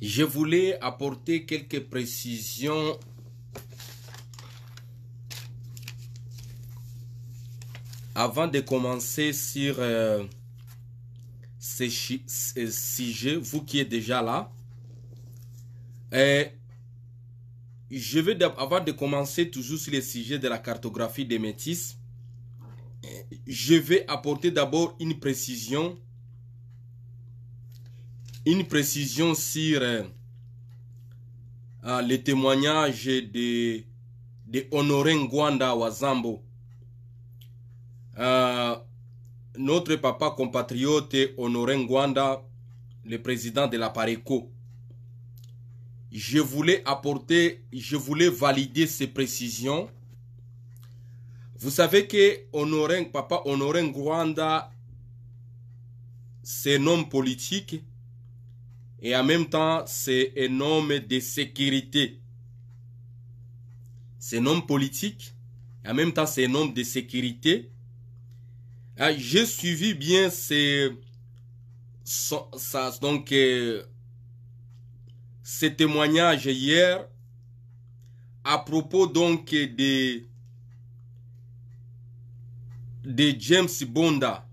Je voulais apporter quelques précisions avant de commencer sur ces sujets, vous qui êtes déjà là. Je vais, avant de commencer toujours sur les sujets de la cartographie des métis, je vais apporter d'abord une précision sur les témoignages de Honoré Ngwanda Wazambo. Notre papa compatriote Honoré Ngwanda, le président de la Pareco. Je voulais valider ces précisions. Vous savez que papa Honoré Ngwanda, c'est un homme politique et en même temps c'est un homme de sécurité. C'est un homme politique et en même temps c'est un homme de sécurité. J'ai suivi bien ces témoignages hier à propos donc de James Bonda,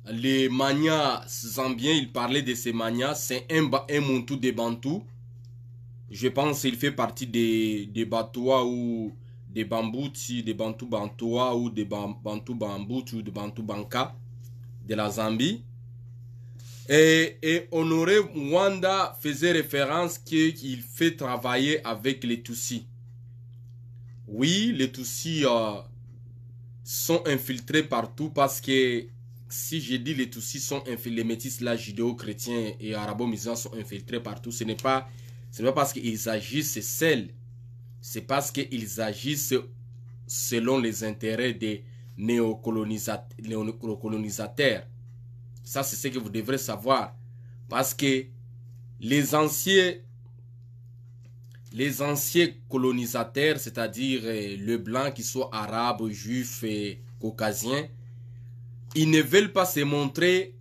les manias zambiens. Il parlait de ces manias. C'est un Muntu des Bantous. Je pense qu'il fait partie des Batois ou des Bambouti, des Bantou Bantois ou des Bantou Bambouti ou des Bantou Banka de la Zambie. Et Honoré Ngwanda faisait référence qu'il fait travailler avec les Tutsis. Oui, les Tutsis sont infiltrés partout parce que si je dis les Tutsis sont infiltrés, les métis là, judéo-chrétiens et arabo-musulmans sont infiltrés partout, ce n'est pas parce qu'ils agissent seuls, c'est parce qu'ils agissent selon les intérêts des néocolonisateur. Ça, c'est ce que vous devrez savoir. Parce que les anciens colonisateurs, c'est-à-dire le blanc, qui soit arabe, juif et caucasien, ils ne veulent pas se montrer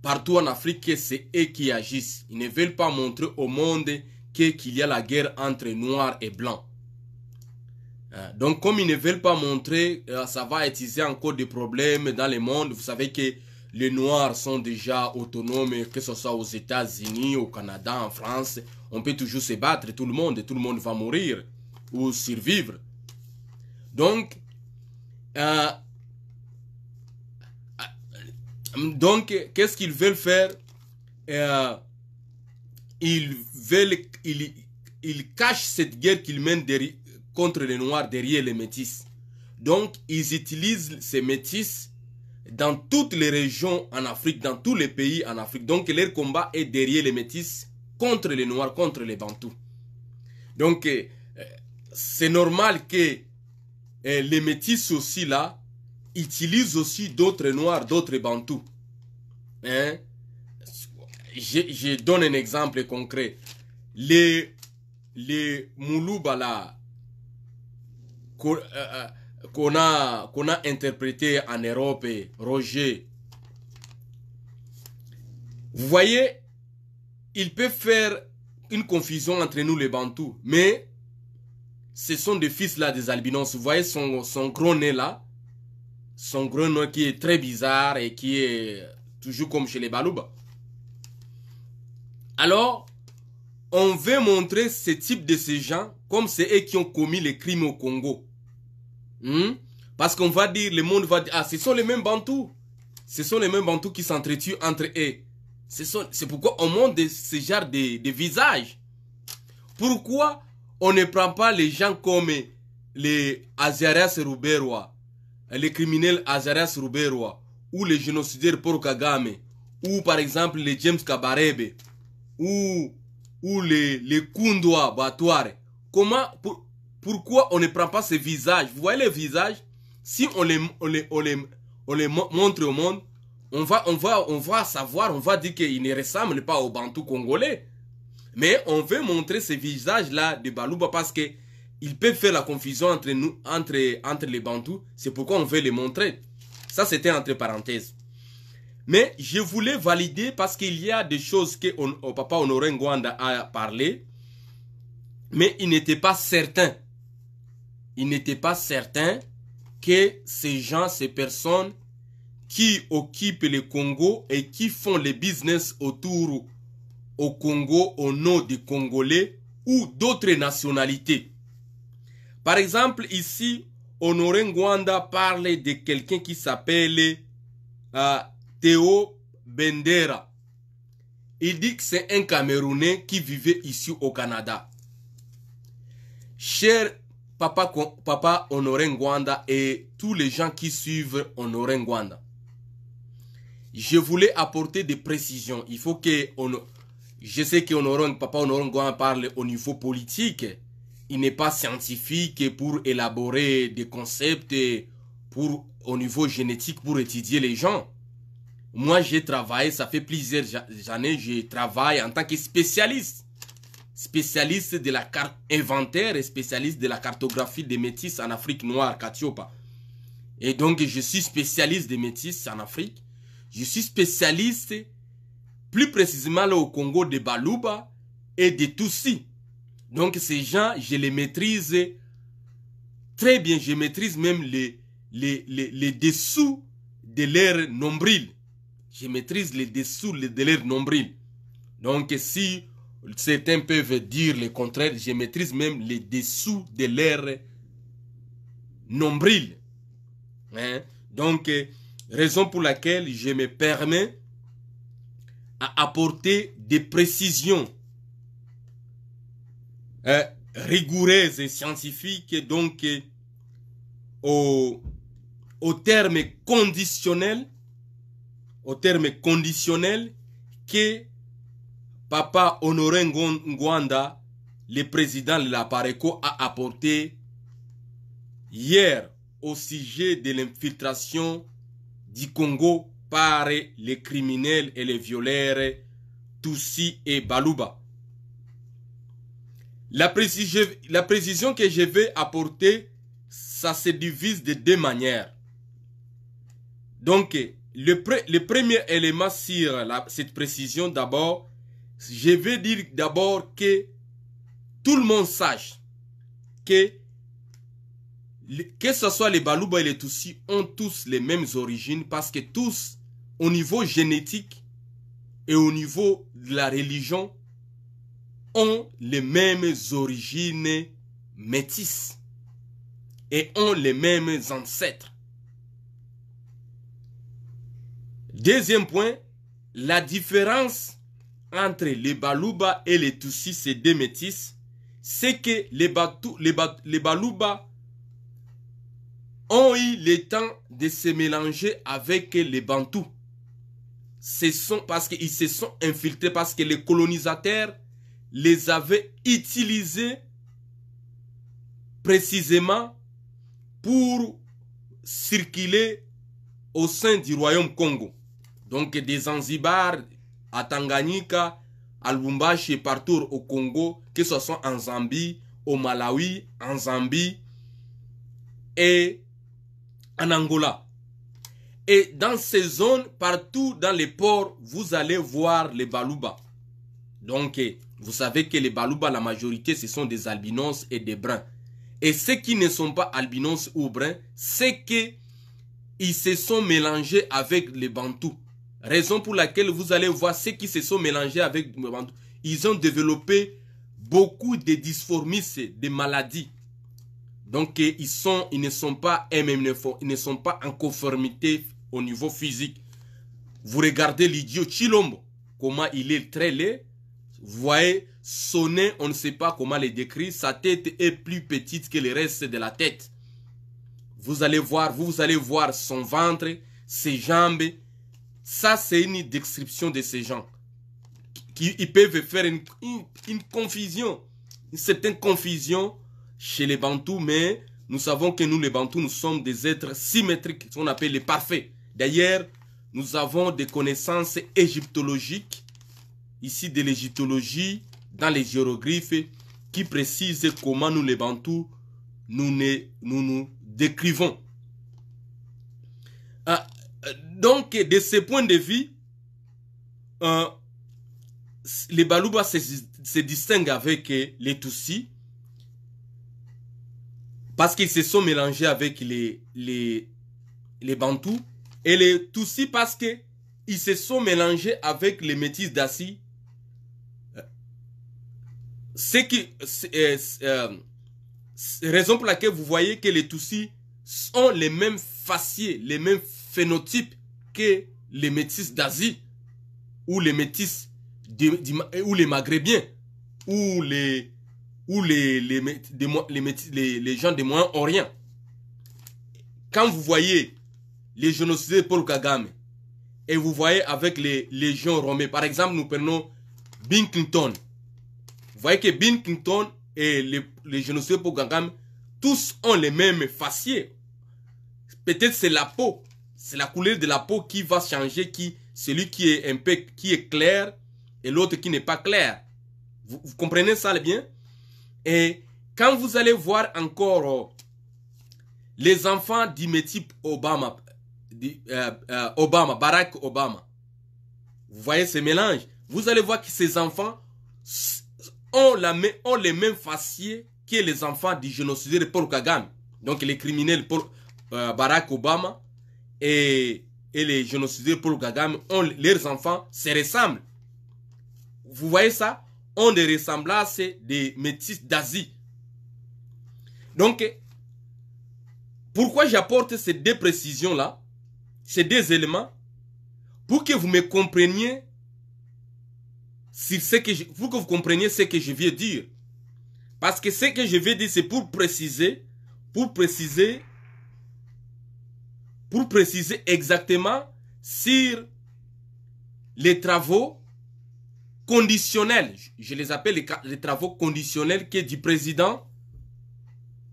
partout en Afrique que c'est eux qui agissent. Ils ne veulent pas montrer au monde qu'il y a la guerre entre noirs et blancs. Donc, comme ils ne veulent pas montrer, ça va attiser encore des problèmes dans le monde. Vous savez que les Noirs sont déjà autonomes, que ce soit aux États-Unis, au Canada, en France. On peut toujours se battre, tout le monde va mourir ou survivre. Donc, qu'est-ce qu'ils veulent faire? Ils cachent cette guerre qu'ils mènent contre les Noirs derrière les métis. Donc, ils utilisent ces métis dans toutes les régions en Afrique, dans tous les pays en Afrique. Donc, leur combat est derrière les métis, contre les Noirs, contre les Bantous. Donc, c'est normal que les métis aussi là, utilisent aussi d'autres Noirs, d'autres Bantous. Hein? Je donne un exemple concret. Les Moulouba là, qu'on a interprété en Europe, Roger. Vous voyez, il peut faire une confusion entre nous les Bantous, mais ce sont des fils là des albinos. Vous voyez son gros nez là, son gros nez qui est très bizarre et qui est toujours comme chez les Balouba. Alors, on veut montrer ce type de ces gens comme c'est eux qui ont commis les crimes au Congo. Parce qu'on va dire, le monde va dire, ah, ce sont les mêmes Bantous. Ce sont les mêmes Bantous qui s'entretuent entre eux. C'est pourquoi on montre ce genre de visages. Pourquoi on ne prend pas les gens comme les Azarias Ruberwa, les criminels Azarias Ruberwa, ou les génocidaires Paul Kagame, ou par exemple les James Kabarebe, ou les Kundwa Batouare. Pourquoi on ne prend pas ces visages? Vous voyez les visages? Si on les montre au monde, on va savoir, on va dire qu'ils ne ressemblent pas aux Bantous congolais. Mais on veut montrer ces visages-là de Balouba parce que ils peuvent faire la confusion entre nous, entre les Bantous. C'est pourquoi on veut les montrer. Ça, c'était entre parenthèses. Mais je voulais valider parce qu'il y a des choses que Papa Honoré Ngwanda a parlé. Mais il n'était pas certain. Il n'était pas certain que ces gens, ces personnes qui occupent le Congo et qui font les business autour au Congo au nom des Congolais ou d'autres nationalités. Par exemple, ici, Honoré Ngwanda parle de quelqu'un qui s'appelle Théo Bendera. Il dit que c'est un Camerounais qui vivait ici au Canada. Cher Papa Honoré Ngwanda et tous les gens qui suivent Honoré Ngwanda, je voulais apporter des précisions. Il faut que... Je sais que Papa Honoré Ngwanda parle au niveau politique. Il n'est pas scientifique pour élaborer des concepts au niveau génétique pour étudier les gens. Moi, j'ai travaillé, ça fait plusieurs années, je travaille en tant que spécialiste. Spécialiste de la carte inventaire et spécialiste de la cartographie des métis en Afrique noire, Katiopa. Et donc, je suis spécialiste des métis en Afrique. Je suis spécialiste, plus précisément là, au Congo, de Baluba et de Tutsi. Donc, ces gens, je les maîtrise très bien. Je maîtrise même les dessous de leur nombril. Je maîtrise les dessous de leur nombril. Donc, si certains peuvent dire le contraire, je maîtrise même les dessous de leur nombril. Hein? Donc, raison pour laquelle je me permets à apporter des précisions rigoureuses et scientifiques, donc au terme conditionnel, que Papa Honoré Ngwanda, le président de la PARECO, a apporté hier au sujet de l'infiltration du Congo par les criminels et les violeurs Tutsi et Baluba. La précision que je vais apporter, ça se divise de deux manières. Donc, le premier élément sur cette précision, d'abord, je vais dire d'abord que tout le monde sache que ce soit les Baluba et les Tutsi ont tous les mêmes origines parce que tous, au niveau génétique et au niveau de la religion, ont les mêmes origines métisses et ont les mêmes ancêtres. Deuxième point, la différence entre les Baluba et les Tutsi, ces deux métis, c'est que les Baluba ont eu le temps de se mélanger avec les Bantous. Parce qu'ils se sont infiltrés, parce que les colonisateurs les avaient utilisés précisément pour circuler au sein du royaume Congo. Donc des Zanzibar à Tanganyika, à Lubumbashi et partout au Congo, que ce soit en Zambie, au Malawi, en Zambie et en Angola. Et dans ces zones, partout dans les ports, vous allez voir les Baluba. Donc, vous savez que les Baluba, la majorité, ce sont des albinos et des bruns. Et ceux qui ne sont pas albinos ou bruns, c'est qu'ils se sont mélangés avec les Bantous. Raison pour laquelle vous allez voir ceux qui se sont mélangés avec les Bantous. Ils ont développé beaucoup de dysformismes, de maladies. Donc, ils ne sont pas en conformité au niveau physique. Vous regardez l'idiot Chilombo, comment il est très laid. Vous voyez, son nez, on ne sait pas comment le décrire. Sa tête est plus petite que le reste de la tête. Vous allez voir son ventre, ses jambes. Ça, c'est une description de ces gens. Ils peuvent faire une confusion, une certaine confusion chez les Bantous, mais nous savons que nous, les Bantous, nous sommes des êtres symétriques, ce qu'on appelle les parfaits. D'ailleurs, nous avons des connaissances égyptologiques, ici de l'égyptologie, dans les hiéroglyphes, qui précise comment nous les Bantous, nous décrivons. Donc, de ce point de vue, les Baluba se distinguent avec les Tutsis parce qu'ils se sont mélangés avec les Bantous, et les Tutsis parce qu'ils se sont mélangés avec les Métis d'Assis. Raison pour laquelle vous voyez que les Tutsis ont les mêmes faciès, les mêmes phénotypes que les Métis d'Asie, ou les Métis ou les Maghrébiens, ou les gens du Moyen-Orient. Quand vous voyez les génocides de Paul Kagame, et vous voyez avec les légions romaines, par exemple, nous prenons Binkington. Vous voyez que Binkington et les génocides de Paul Kagame, tous ont les mêmes faciès. Peut-être c'est la peau, c'est la couleur de la peau qui va changer, celui qui est un peu clair et l'autre qui n'est pas clair. Vous comprenez ça bien? Et quand vous allez voir encore les enfants d'Imetip Obama, Barack Obama, vous voyez ce mélange, vous allez voir que ces enfants ont les mêmes faciès que les enfants du génocidaire de Paul Kagame. Donc les criminels Barack Obama et les génocidaires Paul Kagame, leurs enfants se ressemblent. Vous voyez ça? Ont des ressemblances des métis d'Asie. Donc, pourquoi j'apporte ces deux précisions-là, ces deux éléments, pour que vous me compreniez pour que vous compreniez ce que je viens dire. Parce que ce que je vais dire, c'est pour préciser exactement sur les travaux conditionnels. Je les appelle les travaux conditionnels que du président,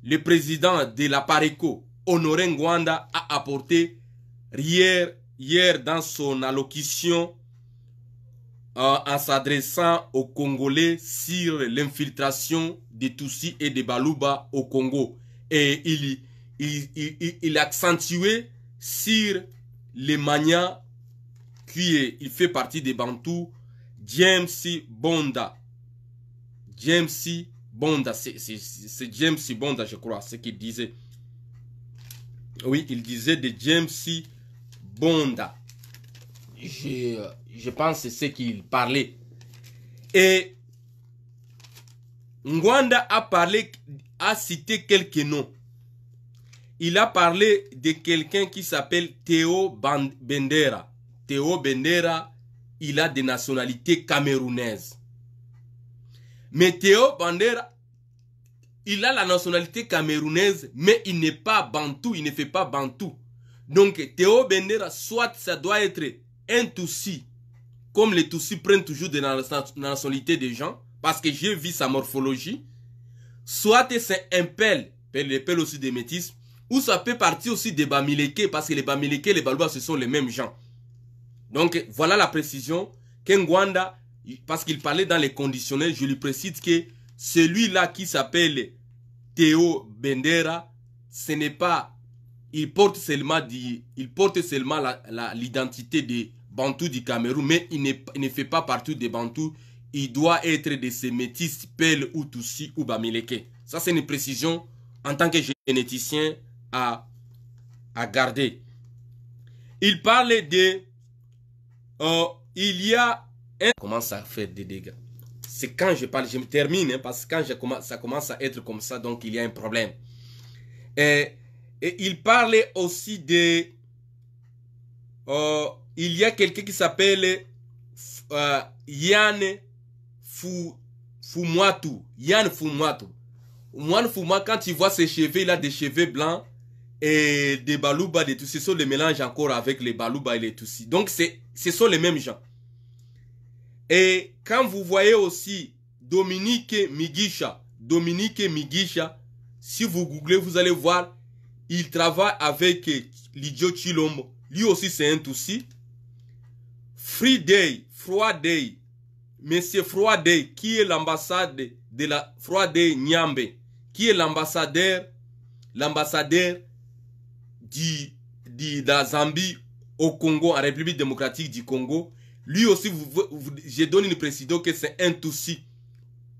le président de la PARECO, Honoré Ngwanda, a apporté hier dans son allocution en s'adressant aux Congolais sur l'infiltration des Tutsis et des Baluba au Congo. Et il a accentué sur les Manya, il fait partie des Bantous, James Bonda. James Bonda, c'est James Bonda, je crois, ce qu'il disait. Oui, il disait de James Bonda. Je pense que c'est ce qu'il parlait. Et Ngwanda a cité quelques noms. Il a parlé de quelqu'un qui s'appelle Théo Bendera. Théo Bendera, il a des nationalités camerounaises. Mais Théo Bendera, il a la nationalité camerounaise, mais il n'est pas bantou, il ne fait pas bantou. Donc Théo Bendera, soit ça doit être un Tutsi, comme les Tutsis prennent toujours de la nationalité des gens, parce que j'ai vu sa morphologie, soit c'est un Pel, les Pel aussi des métis, ou ça peut partir aussi des Bamileke, parce que les Bamileke et les Baluba, ce sont les mêmes gens. Donc voilà la précision qu'Ngwanda, parce qu'il parlait dans les conditionnels, je lui précise que celui-là qui s'appelle Théo Bendera, ce n'est pas, il porte seulement l'identité des Bantous du Cameroun, mais il ne fait pas partie des Bantous. Il doit être de ces métis Pel ou Tutsi ou Bamileke. Ça, c'est une précision en tant que généticien à garder. Il parle de... il y a un... Comment ça fait des dégâts? C'est quand je parle, je me termine, hein, parce que quand ça commence à être comme ça, donc il y a un problème. Et il parlait aussi de... il y a quelqu'un qui s'appelle Yann Fumwatu. Yann Fumwatu. Yann Fumwatu, quand tu vois ses cheveux, il a des cheveux blancs et des Baluba, des Tutsis. Ce sont les mélanges encore avec les Baluba et les Tutsis. Donc, ce sont les mêmes gens. Et quand vous voyez aussi Dominique Migisha, si vous googlez, vous allez voir, il travaille avec Lidio Chilombo. Lui aussi, c'est un Tutsi. Friday, M. Froide, qui est l'ambassade de la Froide Nyambe, qui est l'ambassadeur de la Zambie au Congo, en République démocratique du Congo. Lui aussi, je donne une précision que c'est un Tutsi.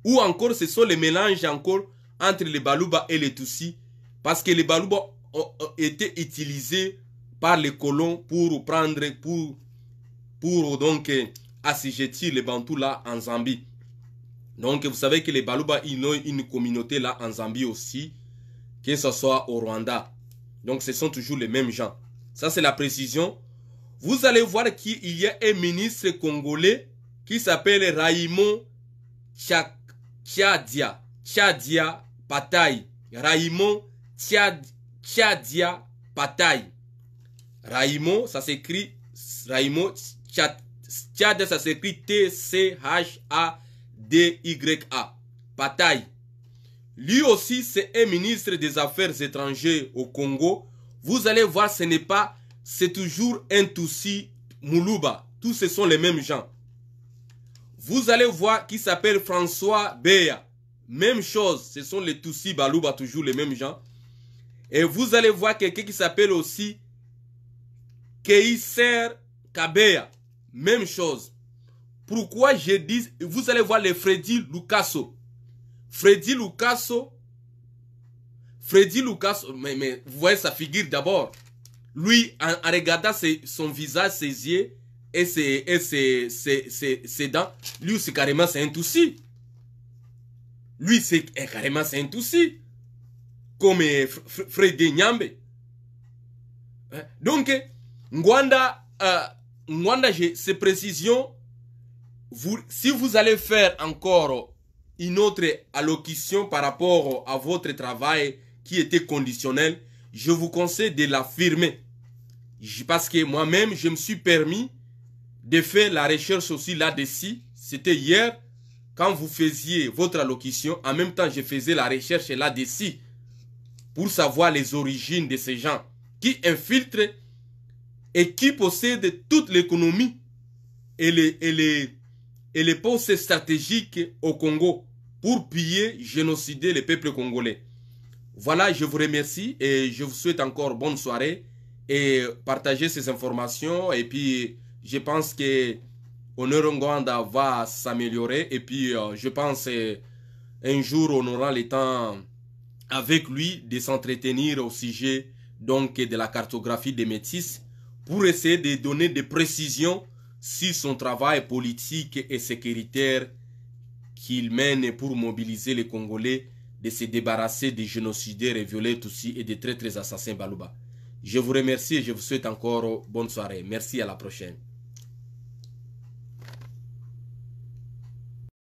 Ou encore, ce sont les mélanges encore entre les Baluba et les Tutsis. Parce que les Baluba ont été utilisés par les colons pour prendre, pour donc assujettir les Bantous là en Zambie. Donc vous savez que les Baluba, ils ont une communauté là en Zambie aussi, que ce soit au Rwanda. Donc ce sont toujours les mêmes gens. Ça c'est la précision. Vous allez voir qu'il y a un ministre congolais qui s'appelle Raymond Tchadia Pataï. Raymond Tchadia Pataï. Raymond, ça s'écrit Raymond Tchadia, ça s'écrit T-C-H-A-D-Y-A. Pataï. Lui aussi, c'est un ministre des Affaires étrangères au Congo. Vous allez voir, ce n'est pas, c'est toujours un Tutsi Muluba. Tous ce sont les mêmes gens. Vous allez voir qui s'appelle François Beya. Même chose, ce sont les Tutsi Baluba, toujours les mêmes gens. Et vous allez voir quelqu'un qui s'appelle aussi Keiser Kabeya. Même chose. Pourquoi je dis, vous allez voir les Freddy Lucasso. Freddy Lucasso, mais vous voyez sa figure d'abord. Lui, en regardant son visage, ses yeux et ses dents, lui, c'est carrément un Tutsi. Lui, c'est carrément un Tutsi. Comme Freddy Nyambe. Donc, Ngwanda, ces précisions, si vous allez faire encore une autre allocution par rapport à votre travail qui était conditionnel, je vous conseille de l'affirmer. Parce que moi-même, je me suis permis de faire la recherche aussi là-dessus. C'était hier, quand vous faisiez votre allocution, en même temps, je faisais la recherche là-dessus pour savoir les origines de ces gens qui infiltrent et qui possèdent toute l'économie et les postes stratégiques au Congo pour piller, génocider les peuples congolais. Voilà, je vous remercie et je vous souhaite encore bonne soirée et partagez ces informations. Et puis, je pense que Honor Ngwanda va s'améliorer. Et puis, je pense un jour, on aura le temps avec lui de s'entretenir au sujet donc, de la cartographie des métis pour essayer de donner des précisions sur son travail politique et sécuritaire qu'il mène pour mobiliser les Congolais de se débarrasser des génocidaires et violets Tutsis et des traîtres assassins Baluba. Je vous remercie et je vous souhaite encore bonne soirée. Merci, à la prochaine.